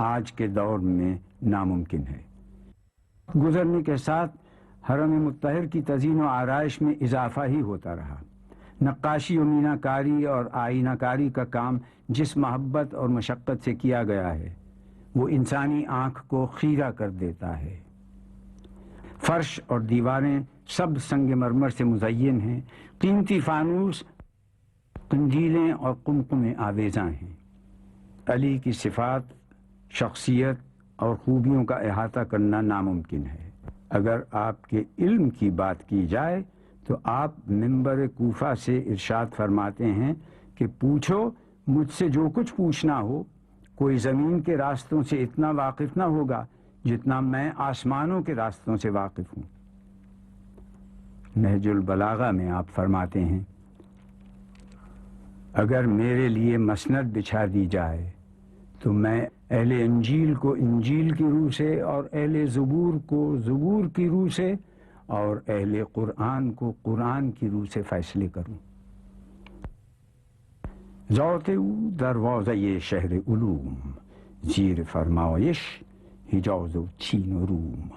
آج کے دور میں ناممکن ہے۔ گزرنے کے ساتھ حرم مطہر کی تزئین و آرائش میں اضافہ ہی ہوتا رہا۔ نقاشی و مینہ کاری اور آئینہ کاری کا کام جس محبت اور مشقت سے کیا گیا ہے وہ انسانی آنکھ کو خیرہ کر دیتا ہے۔ فرش اور دیواریں سب سنگ مرمر سے مزین ہیں، قیمتی فانوس، قندیلیں اور قمقم آویزاں ہیں۔ علی کی صفات، شخصیت اور خوبیوں کا احاطہ کرنا ناممکن ہے۔ اگر آپ کے علم کی بات کی جائے تو آپ منبر کوفہ سے ارشاد فرماتے ہیں کہ پوچھو مجھ سے جو کچھ پوچھنا ہو، کوئی زمین کے راستوں سے اتنا واقف نہ ہوگا جتنا میں آسمانوں کے راستوں سے واقف ہوں۔ نہج البلاغہ میں آپ فرماتے ہیں اگر میرے لیے مسند بچھا دی جائے تو میں اہل انجیل کو انجیل کی روح سے اور اہل زبور کو زبور کی روح سے اور اہل قرآن کو قرآن کی روح سے فیصلے کروں۔ ذوق او دروازه شهر علوم، زیر فرمایش حجاز و چین و روم۔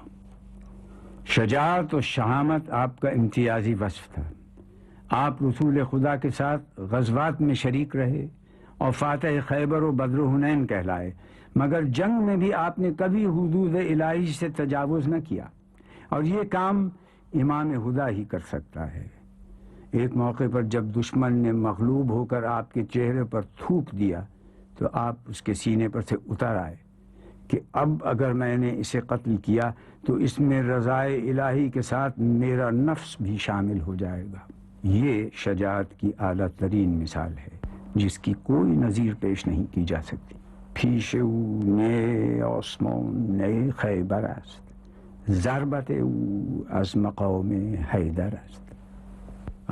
شجاعت و شہامت آپ کا امتیازی وصف تھا۔ آپ رسول خدا کے ساتھ غزوات میں شریک رہے اور فاتح خیبر و بدر و حنین کہلائے، مگر جنگ میں بھی آپ نے کبھی حدود الہی سے تجاوز نہ کیا، اور یہ کام امام ہدیٰ ہی کر سکتا ہے۔ ایک موقع پر جب دشمن نے مغلوب ہو کر آپ کے چہرے پر تھوک دیا تو آپ اس کے سینے پر سے اتر آئے کہ اب اگر میں نے اسے قتل کیا تو اس میں رضائے الہی کے ساتھ میرا نفس بھی شامل ہو جائے گا۔ یہ شجاعت کی اعلیٰ ترین مثال ہے جس کی کوئی نظیر پیش نہیں کی جا سکتی۔ پیش او نی آسمان نی خیبر است، ضربت او از مقام حیدر است۔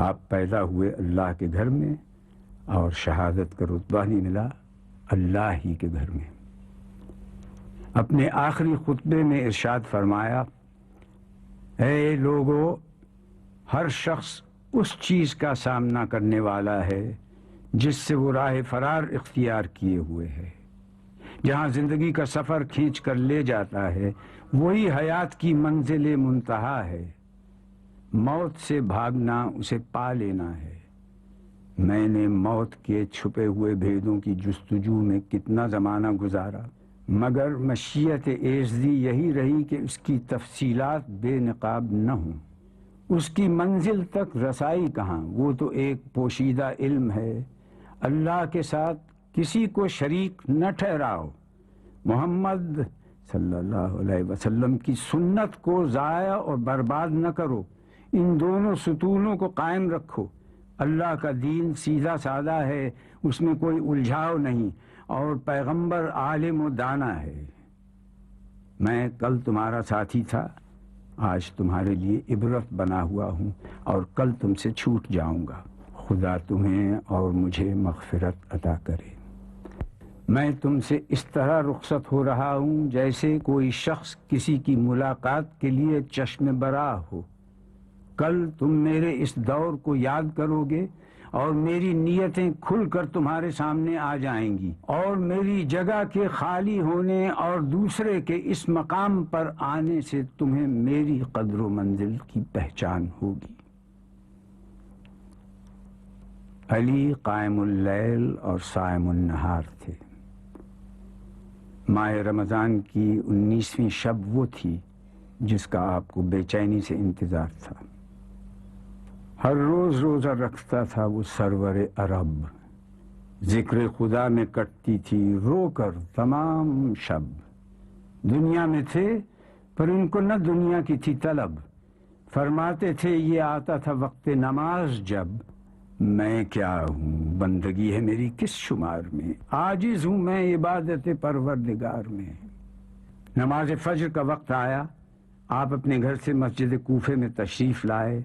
آپ پیدا ہوئے اللہ کے گھر میں اور شہادت کا رتبہ بھی ملا اللہ ہی کے گھر میں۔ اپنے آخری خطبے میں ارشاد فرمایا، اے لوگو، ہر شخص اس چیز کا سامنا کرنے والا ہے جس سے وہ راہ فرار اختیار کیے ہوئے ہے۔ جہاں زندگی کا سفر کھینچ کر لے جاتا ہے وہی حیات کی منزل منتہا ہے۔ موت سے بھاگنا اسے پا لینا ہے۔ میں نے موت کے چھپے ہوئے بھیدوں کی جستجو میں کتنا زمانہ گزارا، مگر مشیت ایزدی یہی رہی کہ اس کی تفصیلات بے نقاب نہ ہوں۔ اس کی منزل تک رسائی کہاں، وہ تو ایک پوشیدہ علم ہے۔ اللہ کے ساتھ کسی کو شریک نہ ٹھہراؤ۔ محمد صلی اللہ علیہ وسلم کی سنت کو ضائع اور برباد نہ کرو، ان دونوں ستونوں کو قائم رکھو۔ اللہ کا دین سیدھا سادہ ہے، اس میں کوئی الجھاؤ نہیں، اور پیغمبر عالم و دانا ہے۔ میں کل تمہارا ساتھی تھا، آج تمہارے لیے عبرت بنا ہوا ہوں، اور کل تم سے چھوٹ جاؤں گا۔ خدا تمہیں اور مجھے مغفرت عطا کرے۔ میں تم سے اس طرح رخصت ہو رہا ہوں جیسے کوئی شخص کسی کی ملاقات کے لیے چشم براہ ہو۔ کل تم میرے اس دور کو یاد کرو گے اور میری نیتیں کھل کر تمہارے سامنے آ جائیں گی، اور میری جگہ کے خالی ہونے اور دوسرے کے اس مقام پر آنے سے تمہیں میری قدر و منزل کی پہچان ہوگی۔ علی قائم اللیل اور صائم النہار تھے۔ ماہ رمضان کی 19ویں شب وہ تھی جس کا آپ کو بے چینی سے انتظار تھا۔ ہر روز روزہ رکھتا تھا وہ سرور عرب، ذکر خدا میں کٹتی تھی رو کر تمام شب۔ دنیا میں تھے پر ان کو نہ دنیا کی تھی طلب، فرماتے تھے یہ آتا تھا وقت نماز جب، میں کیا ہوں بندگی ہے میری کس شمار میں، عاجز ہوں میں عبادت پروردگار میں۔ نماز فجر کا وقت آیا، آپ اپنے گھر سے مسجد کوفے میں تشریف لائے،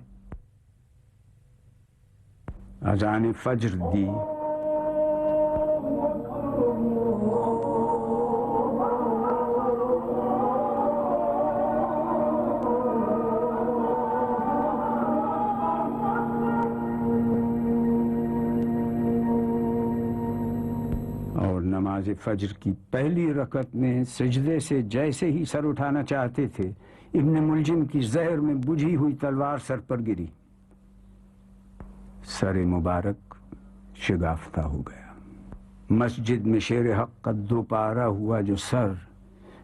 اذان فجر دی، اور نماز نماز فجر کی پہلی رکعت میں سجدے سے جیسے ہی سر اٹھانا چاہتے تھے، ابن ملجم کی زہر میں بجھی ہوئی تلوار سر پر گری، سر مبارک شگافتہ ہو گیا۔ مسجد میں شیر حق کا دوپارہ ہوا جو سر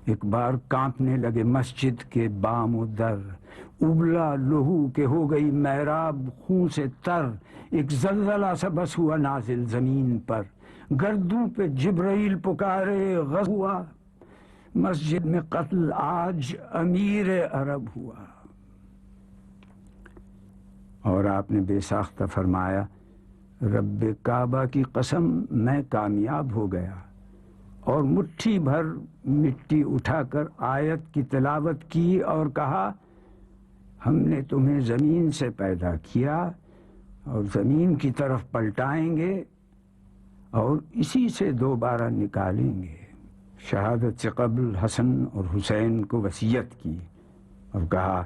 ایک بار کانپنے لگے مسجد کے بام و در، ابلا لہو کہ ہو گئی محراب خون سے تر، ایک زلزلہ سا بس ہوا نازل زمین پر، گردوں پہ جبرائیل پکارے غضب ہوا، مسجد میں قتل آج امیر عرب ہوا۔ اور آپ نے بے ساختہ فرمایا، رب کعبہ کی قسم میں کامیاب ہو گیا، اور مٹھی بھر مٹی اٹھا کر آیت کی تلاوت کی اور کہا، ہم نے تمہیں زمین سے پیدا کیا اور زمین کی طرف پلٹائیں گے اور اسی سے دوبارہ نکالیں گے۔ شہادت سے قبل حسن اور حسین کو وصیت کی اور کہا،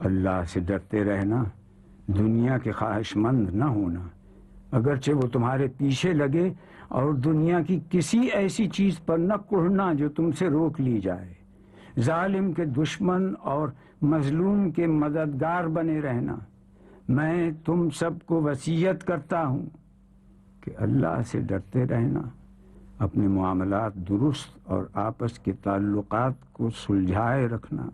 اللہ سے ڈرتے رہنا، دنیا کے خواہش مند نہ ہونا، اگرچہ وہ تمہارے پیچھے لگے، اور دنیا کی کسی ایسی چیز پر نہ کڑھنا جو تم سے روک لی جائے، ظالم کے دشمن اور مظلوم کے مددگار بنے رہنا۔ میں تم سب کو وصیت کرتا ہوں کہ اللہ سے ڈرتے رہنا، اپنے معاملات درست اور آپس کے تعلقات کو سلجھائے رکھنا،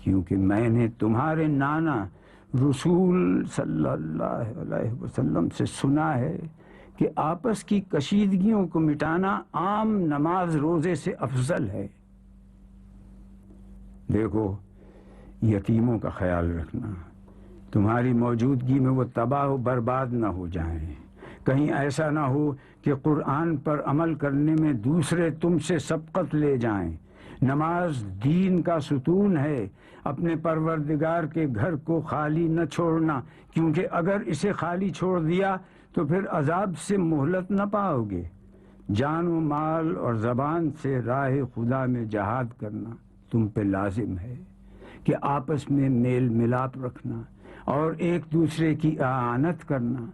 کیونکہ میں نے تمہارے نانا رسول صلی اللہ علیہ وسلم سے سنا ہے کہ آپس کی کشیدگیوں کو مٹانا عام نماز روزے سے افضل ہے۔ دیکھو، یتیموں کا خیال رکھنا، تمہاری موجودگی میں وہ تباہ و برباد نہ ہو جائیں، کہیں ایسا نہ ہو کہ قرآن پر عمل کرنے میں دوسرے تم سے سبقت لے جائیں۔ نماز دین کا ستون ہے، اپنے پروردگار کے گھر کو خالی نہ چھوڑنا، کیونکہ اگر اسے خالی چھوڑ دیا تو پھر عذاب سے مہلت نہ پاؤ گے۔ جان و مال اور زبان سے راہ خدا میں جہاد کرنا تم پہ لازم ہے کہ آپس میں میل ملاپ رکھنا اور ایک دوسرے کی اعانت کرنا،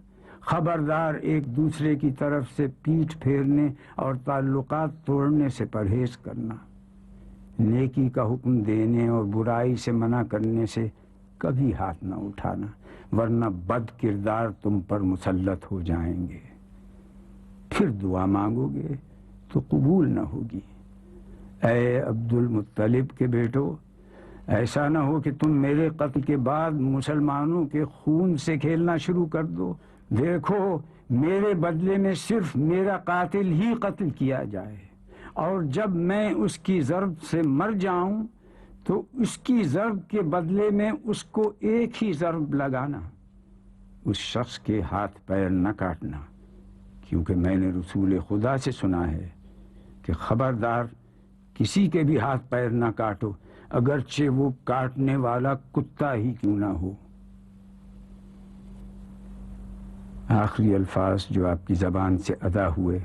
خبردار ایک دوسرے کی طرف سے پیٹھ پھیرنے اور تعلقات توڑنے سے پرہیز کرنا، نیکی کا حکم دینے اور برائی سے منع کرنے سے کبھی ہاتھ نہ اٹھانا، ورنہ بد کردار تم پر مسلط ہو جائیں گے، پھر دعا مانگو گے تو قبول نہ ہوگی۔ اے عبد المطلب کے بیٹو، ایسا نہ ہو کہ تم میرے قتل کے بعد مسلمانوں کے خون سے کھیلنا شروع کر دو۔ دیکھو، میرے بدلے میں صرف میرا قاتل ہی قتل کیا جائے، اور جب میں اس کی ضرب سے مر جاؤں تو اس کی ضرب کے بدلے میں اس کو ایک ہی ضرب لگانا، اس شخص کے ہاتھ پیر نہ کاٹنا، کیونکہ میں نے رسول خدا سے سنا ہے کہ خبردار کسی کے بھی ہاتھ پیر نہ کاٹو، اگرچہ وہ کاٹنے والا کتا ہی کیوں نہ ہو۔ آخری الفاظ جو آپ کی زبان سے ادا ہوئے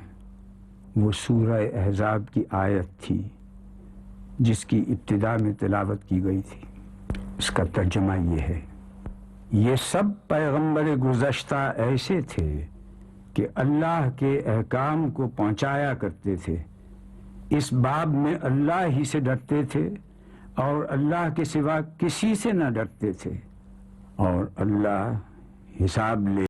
وہ سورہ احزاب کی آیت تھی جس کی ابتدا میں تلاوت کی گئی تھی۔ اس کا ترجمہ یہ ہے، یہ سب پیغمبر گزشتہ ایسے تھے کہ اللہ کے احکام کو پہنچایا کرتے تھے، اس باب میں اللہ ہی سے ڈرتے تھے اور اللہ کے سوا کسی سے نہ ڈرتے تھے، اور اللہ حساب لے